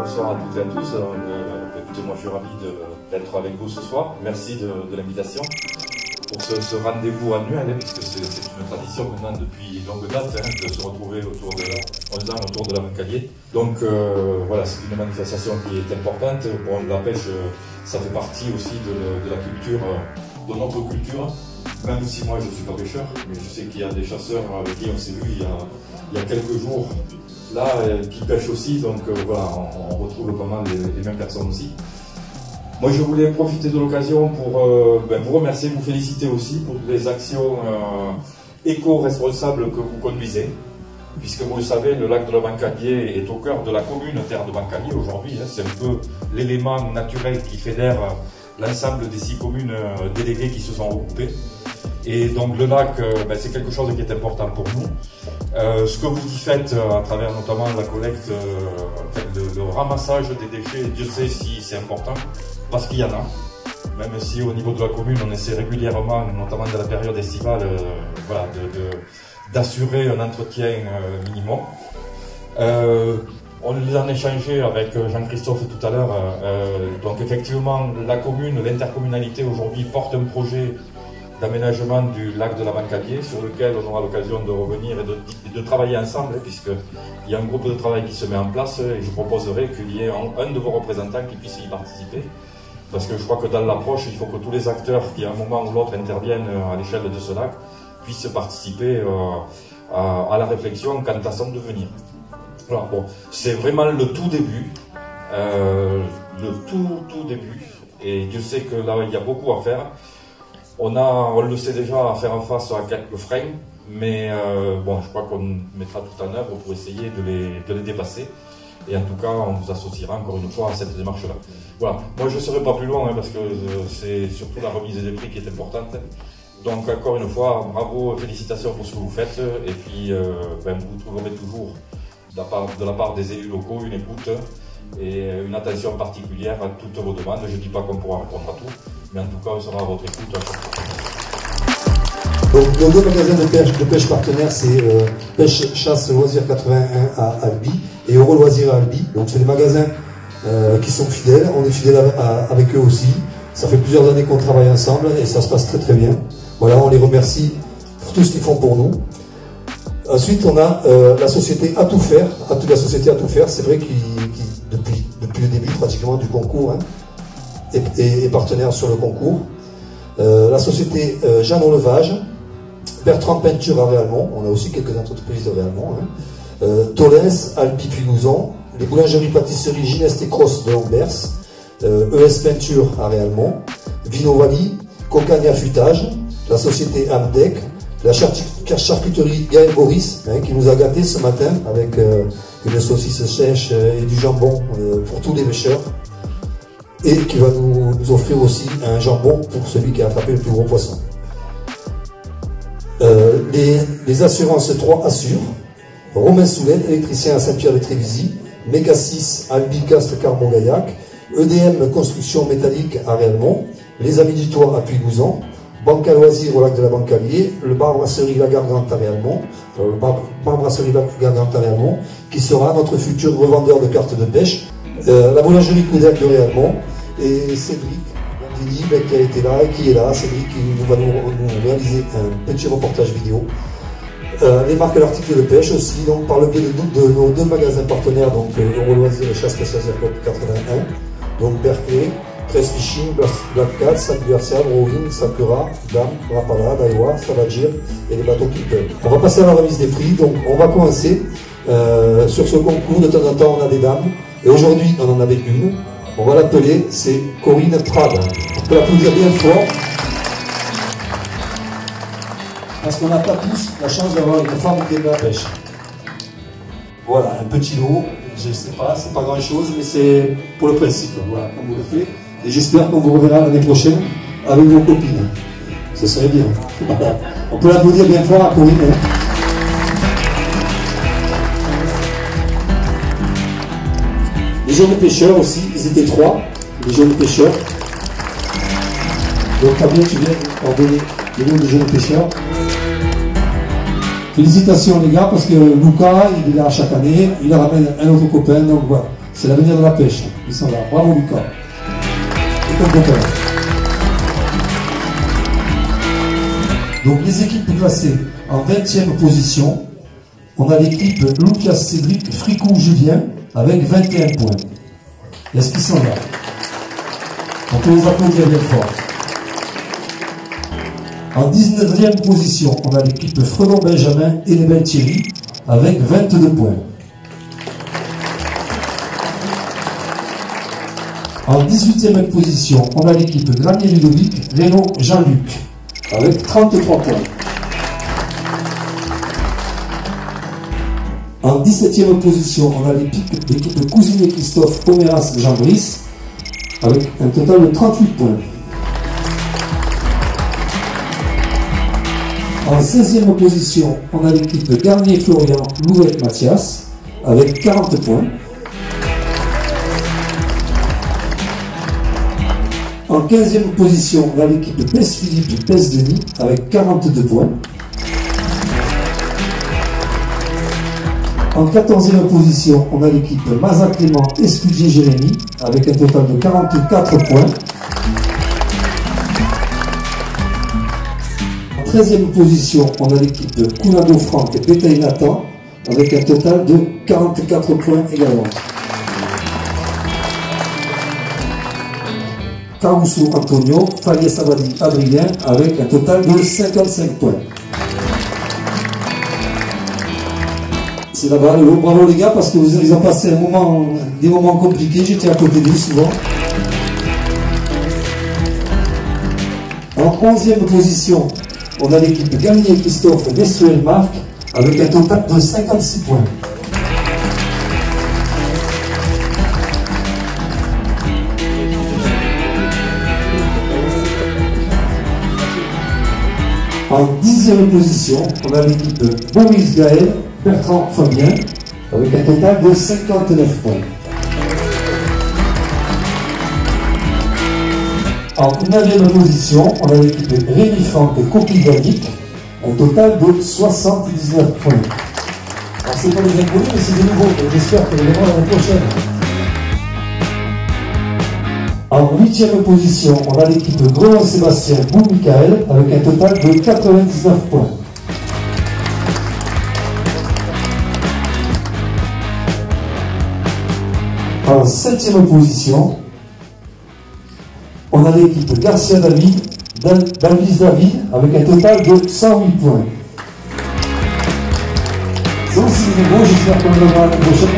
Bonsoir à toutes et à tous. Écoutez, moi je suis ravi d'être avec vous ce soir. Merci de l'invitation pour ce rendez-vous annuel, puisque c'est une tradition maintenant depuis longue date de se retrouver autour de la Bancalier. Donc voilà, c'est une manifestation qui est importante. Bon, la pêche, ça fait partie aussi de la culture, de notre culture. Même si moi je ne suis pas pêcheur, mais je sais qu'il y a des chasseurs avec qui on s'est vu il y a quelques jours là qui pêchent aussi, donc voilà, on retrouve pas mal les mêmes personnes aussi. Moi je voulais profiter de l'occasion pour vous remercier, vous féliciter aussi pour les actions éco-responsables que vous conduisez, puisque vous le savez, le lac de la Bancalier est au cœur de la commune Terre de Bancalier aujourd'hui, c'est un peu l'élément naturel qui fédère l'ensemble des 6 communes déléguées qui se sont regroupées. Et donc le lac, c'est quelque chose qui est important pour nous. Ce que vous y faites à travers notamment la collecte, le ramassage des déchets, Dieu sait si c'est important, parce qu'il y en a. Même si au niveau de la commune, on essaie régulièrement, notamment dans la période estivale, voilà, d'assurer un entretien minimum. On les en échangé avec Jean-Christophe tout à l'heure. Donc effectivement, la commune, l'intercommunalité aujourd'hui porte un projet d'aménagement du lac de la Bancalier, sur lequel on aura l'occasion de revenir et de travailler ensemble, puisqu'il y a un groupe de travail qui se met en place, et je proposerai qu'il y ait un de vos représentants qui puisse y participer. Parce que je crois que dans l'approche, il faut que tous les acteurs qui à un moment ou l'autre interviennent à l'échelle de ce lac puissent participer à la réflexion quant à son devenir. Alors bon, c'est vraiment le tout début, tout début, et Dieu sait que là il y a beaucoup à faire. On le sait déjà, à faire en face à quelques freins, mais bon, je crois qu'on mettra tout en œuvre pour essayer de les dépasser. Et en tout cas, on vous associera encore une fois à cette démarche-là. Voilà, moi je ne serai pas plus loin, parce que c'est surtout la remise des prix qui est importante. Donc encore une fois, bravo, félicitations pour ce que vous faites. Et puis, vous trouverez toujours, de la part des élus locaux, une écoute et une attention particulière à toutes vos demandes. Je ne dis pas qu'on pourra répondre à tout, mais en tout cas, on sera à votre écoute à chaque fois. Donc, nos 2 magasins de pêche partenaires, c'est Pêche Chasse Loisirs 81 à Albi et Euro Loisirs à Albi. Donc, c'est des magasins qui sont fidèles. On est fidèles avec eux aussi. Ça fait plusieurs années qu'on travaille ensemble et ça se passe très très bien. Voilà, on les remercie pour tout ce qu'ils font pour nous. Ensuite, on a la société À Tout Faire. La société À Tout Faire, c'est vrai qu'il depuis le début pratiquement du concours, est partenaire sur le concours. La société Jeannot Levage, Bertrand Peinture à Réalmont, on a aussi quelques entreprises de Réalmont, Tolens, Albi Puy-Louzon, les boulangeries-pâtisseries Gineste et Cross de Lambers, ES Peinture à Réalmont, Vinovali, Cocagne Affûtage, la société Amdec, la charcuterie Gaël Boris, qui nous a gâtés ce matin avec une saucisse sèche et du jambon pour tous les pêcheurs, et qui va nous offrir aussi un jambon pour celui qui a attrapé le plus gros poisson. Les assurances 3 Assure, Romain Soulet, électricien à Saint-Pierre-de-Trévisy, Méga 6 Albi Castres Carmo-Gaillac, EDM Construction Métallique à Réalmont, Les Amis du Toit à Puy-Louzon, Banque à Loisirs au lac de la Bancalier, le bar brasserie La Gargante à Réalmont, qui sera notre futur revendeur de cartes de pêche, la boulangerie Coudel de Réalmont, et Cédric Bandini qui a été là et qui est là, Cédric qui va nous réaliser un petit reportage vidéo. Les marques et l'article de pêche aussi, donc par le biais de nos 2 magasins partenaires, donc Euro Loisirs et Chasse Spéciale 81, donc Berkeley, Press Fishing, Black Cat, Saint-Guercial, Rowing, Sakura, Dam, Rapala, Daiwa, Savagir et les bateaux qui peuvent. On va passer à la remise des prix, donc on va commencer sur ce concours. De temps en temps on a des dames, et aujourd'hui on en avait une. On va l'appeler, c'est Corinne Prade. On peut l'applaudir bien fort. parce qu'on n'a pas tous la chance d'avoir une femme qui aime la pêche. Voilà, un petit lot, je ne sais pas, c'est pas grand chose, mais c'est pour le principe, voilà, comme vous le faites. Et j'espère qu'on vous reverra l'année prochaine avec vos copines. Ce serait bien. Voilà. On peut l'applaudir bien fort à Corinne. Les jeunes pêcheurs aussi, ils étaient 3, les jeunes pêcheurs. Donc Fabien, tu viens ordonner les noms des jeunes pêcheurs. Félicitations les gars, parce que Lucas, il est là chaque année, il ramène un autre copain, donc voilà, c'est l'avenir de la pêche. Ils sont là. Bravo Lucas. Et ton copain. Donc les équipes classées en 20e position, on a l'équipe Lucas Cédric Fricou Julien avec 21 points. Est-ce qu'ils sont là? On peut les applaudir bien fort. En 19e position, on a l'équipe Fredon Benjamin et les Belles Thierry avec 22 points. En 18e position, on a l'équipe Granier Ludovic, Rénaud Jean-Luc avec 33 points. En 17e position, on a l'équipe Cousinier Christophe Pomeras Jean-Brice avec un total de 38 points. En 16e position, on a l'équipe Garnier Florian Louvec Mathias avec 40 points. En 15e position, on a l'équipe Pes Philippe Pes Denis avec 42 points. En 14e position, on a l'équipe Maza Clément Escudier Jérémy avec un total de 44 points. En 13e position, on a l'équipe de Kunado Franck Bétail Nathan avec un total de 44 points également. Caruso Antonio, Falier Savadi Adrien avec un total de 55 points. C'est la balle. Bravo les gars, parce que ils ont passé des moments compliqués, j'étais à côté d'eux souvent. En 11e position, on a l'équipe Gagné Christophe Mestruel Marc avec un total de 56 points. En 10e position, on a l'équipe Boris Gaël, Bertrand Fabien, avec un total de 59 points. En 9e position, on a l'équipe Rémi Franck Coquille Danique, un total de 79 points. Alors c'est pas des inconnus, mais c'est des nouveaux, donc j'espère que les verrons l'année prochaine. En 8e position, on a l'équipe Grelon Sébastien Bou Michael avec un total de 99 points. En 7e position, on a l'équipe Garcia David, Davis David avec un total de 108 points. C'est aussi des nouveaux, j'espère qu'on le verra l'année prochaine.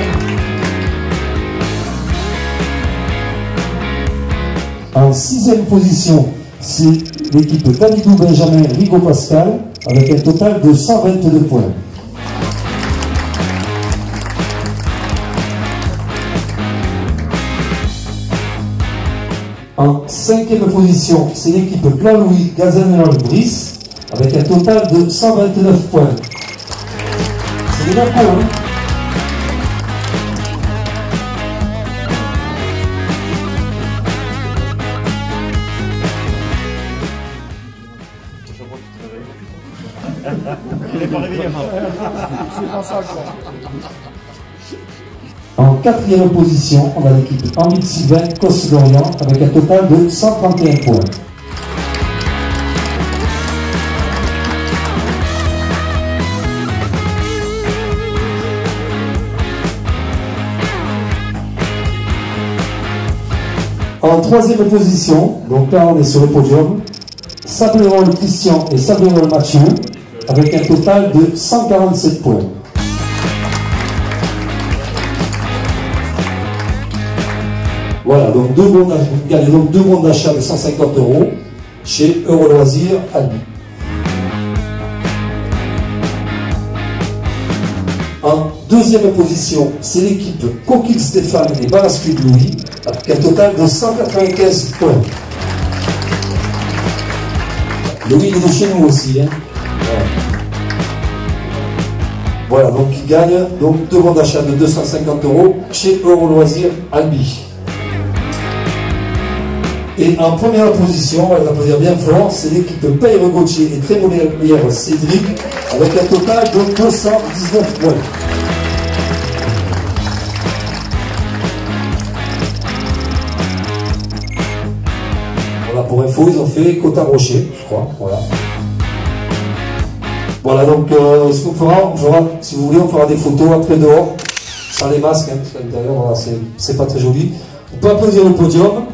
En 6e position, c'est l'équipe Davidou Benjamin Rigaud Pascal avec un total de 122 points. En 5e position, c'est l'équipe Claude-Louis Gazanel-Brice avec un total de 129 points. C'est déjà cool, hein? En 4e position, on a l'équipe Henri Sylvain Cosse-Dorian avec un total de 131 points. En 3e position, donc là on est sur le podium, Sablerol Christian et Sablerol Mathieu avec un total de 147 points. Voilà, donc deux bons d'achat de 150 € chez Euroloisirs Albi. En deuxième position, c'est l'équipe Coquille Stéphane et Barascu de Louis, avec un total de 195 points. Louis, il est de chez nous aussi. Hein. Voilà, donc il gagne donc 2 bons d'achat de 250 € chez Euro Loisirs Albi. Et en première position, on va applaudir bien fort, c'est l'équipe Peyre Gauthier et Trémolière Cédric, avec un total de 219 points. Voilà, pour info, ils ont fait Cotin Rocher, je crois. Voilà. Voilà, donc ce qu'on fera, si vous voulez, on fera des photos après dehors, sans les masques, hein, parce qu'à l'intérieur, voilà, c'est pas très joli. On peut applaudir le podium,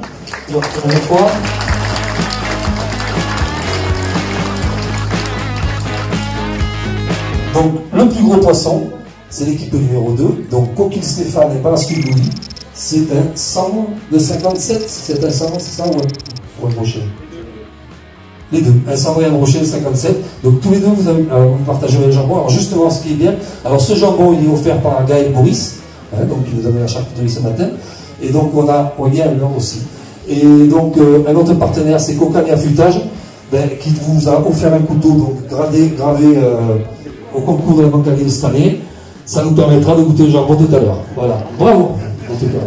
une fois. Donc, le plus gros poisson, c'est l'équipe numéro 2, donc Coquille Stéphane et Barascu de Louis. C'est un 100 de 57, c'est un 100, c'est ça, ou un brochet? Les deux, un cendré et un brochet de 57. Donc tous les deux, vous partagerez le jambon. Alors justement, ce qui est bien, alors ce jambon, il est offert par Gaël Boris, hein, donc qui nous a donné la charcuterie ce matin. Et donc on y a le nom aussi. Et donc un autre partenaire, c'est Cocagne Affûtage, qui vous a offert un couteau donc gravé au concours de la Banque Aguirre cette année. Ça nous permettra de goûter le jambon tout à l'heure. Voilà, bravo en tout cas.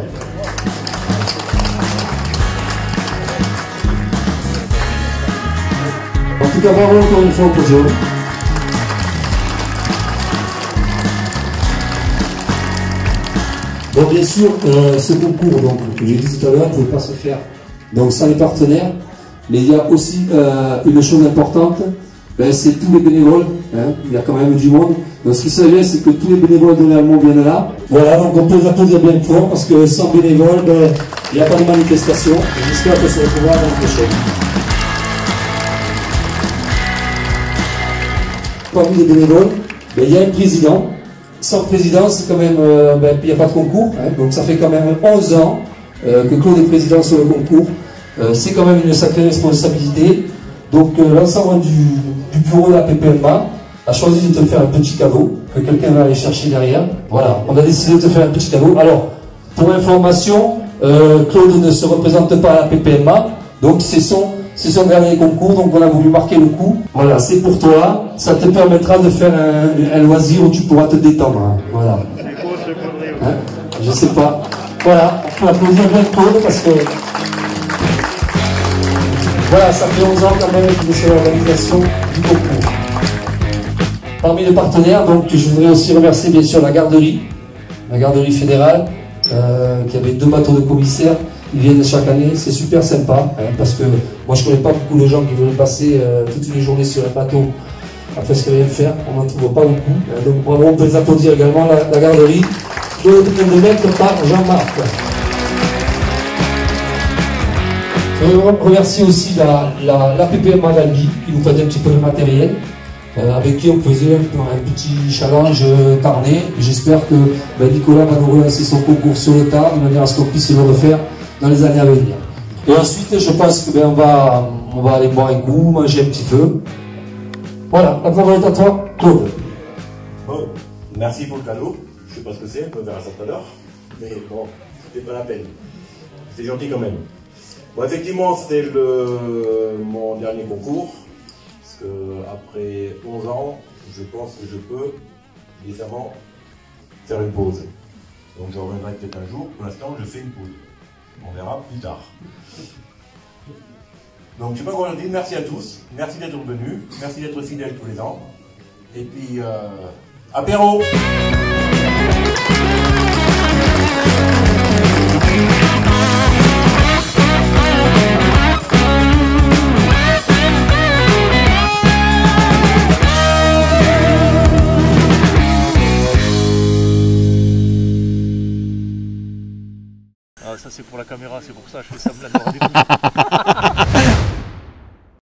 En tout cas, bravo encore une fois au podium. Bon, bien sûr, ce concours, donc, que j'ai dit tout à l'heure, ne pouvait pas se faire donc, sans les partenaires. Mais il y a aussi une chose importante, c'est tous les bénévoles. Hein, il y a quand même du monde. Donc, ce qui s'agit, c'est que tous les bénévoles de l'Allemand viennent là. Voilà, donc on peut les applaudir bien fort parce que sans bénévoles, il n'y a pas de manifestation. J'espère que ça va pouvoir l'année prochaine. Parmi les bénévoles, il y a un président. Sans président, c'est quand même, il n'y a pas de concours. Hein, donc ça fait quand même 11 ans que Claude est président sur le concours. C'est quand même une sacrée responsabilité. Donc l'ensemble du bureau de la PPMA a choisi de te faire un petit cadeau que quelqu'un va aller chercher derrière. Voilà, on a décidé de te faire un petit cadeau. Alors, pour information, Claude ne se représente pas à la PPMA, donc c'est son dernier concours, donc on a voulu marquer le coup. Voilà, c'est pour toi, ça te permettra de faire un loisir où tu pourras te détendre. Hein. Voilà. Hein, je sais pas. Voilà, on peut applaudir bien Claude parce que voilà, ça fait 11 ans quand même qu'il est sur l'organisation du concours. Parmi les partenaires, donc je voudrais aussi remercier bien sûr la garderie fédérale, qui avait 2 bateaux de commissaires. Ils viennent chaque année, c'est super sympa, hein, parce que moi je connais pas beaucoup de gens qui veulent passer toute une journée sur un bateau à presque rien faire, on n'en trouve pas beaucoup. Hein, donc bravo, on peut les applaudir également, la garderie, de mettre par Jean-Marc. Je remercie aussi la PPMA d'Albi, qui nous prête un petit peu de matériel, avec qui on faisait un petit challenge tarné. J'espère que Nicolas va nous relancer son concours sur le tard, de manière à ce qu'on puisse le refaire dans les années à venir. Et ensuite, je pense que on va aller boire un coup, manger un petit peu. Voilà, la parole est à toi, Claude. Bon, merci pour le cadeau. Je sais pas ce que c'est, on verra ça tout à l'heure. Mais bon, c'était pas la peine. C'est gentil quand même. Bon, effectivement, c'était mon dernier concours. Parce que après 11 ans, je pense que je peux décemment faire une pause. Donc je reviendrai peut-être un jour. Pour l'instant, je fais une pause. On verra plus tard. Donc je sais pas quoi dire. Merci à tous. Merci d'être venus. Merci d'être fidèles tous les ans. Et puis, apéro! Ah, ça c'est pour la caméra, c'est pour ça que je fais ça me l'a